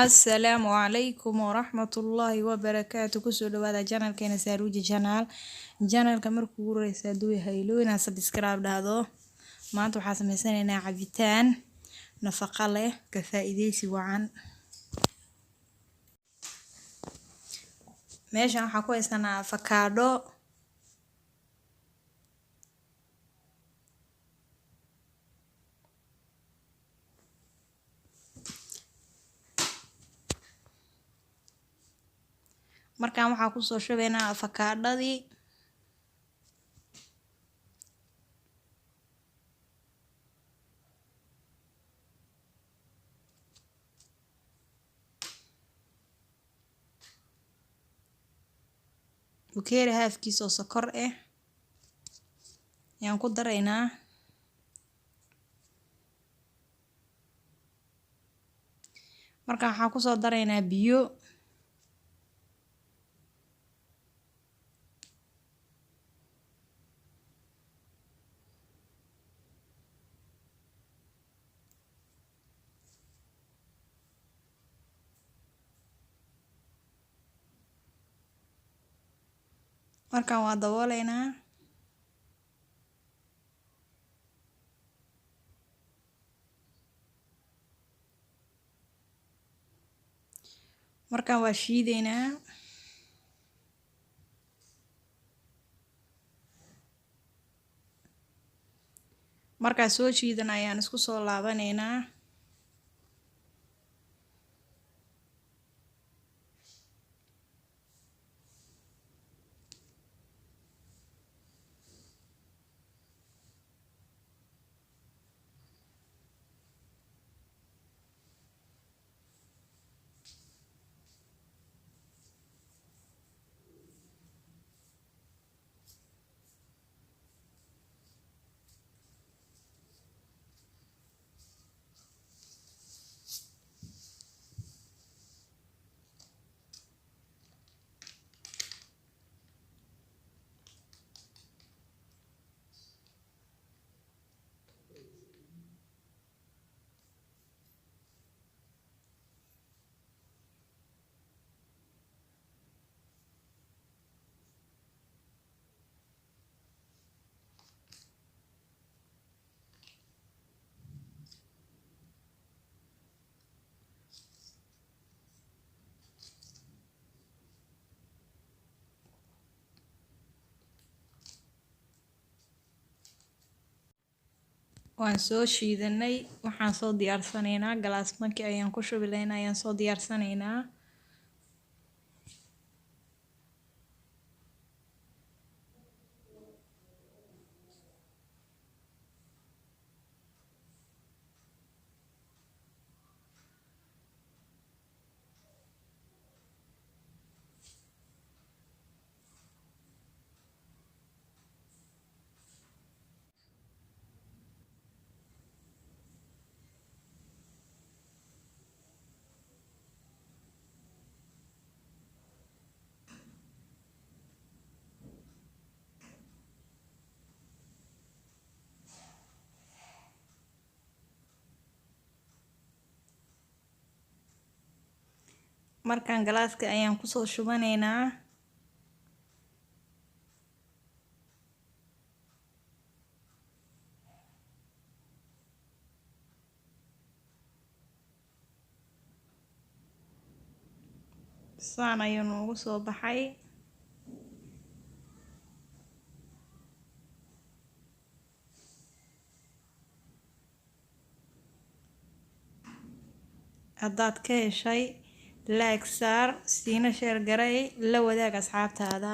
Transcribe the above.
السلام عليكم ورحمة الله وبركاته. كسر هذا جنال كان ساروج جنال كمركو رئيس دوي هيلو ناس بسكراب هذا ما أنتو حاسم سنة عبيتان نفقة له كفائدة سوعان ماشي أنا حكوا سنة فكادو markaan waxaa ku soo shubaynaa afakaadhadii bukeeri haafkiisa oo sokor ah ayaan ku daraynaa markaan waxaan ku soo daraynaa biyo markaan waa dabooleynaa markaan waa shiideynaa markaan soo shiidana ayaan isku soo laabaneynaa waan soo shiidanay waxaan soo diyaarsanaynaa galaas markii ayaan ku shubi lahaynaa ayaan soo diyaarsanaynaa markaan galaaska ayaan ku soo shubanaynaa saan ayuu noogu soo baxay haddaad ka heshay like saar siina sheer garay la wadaag asxaabtaada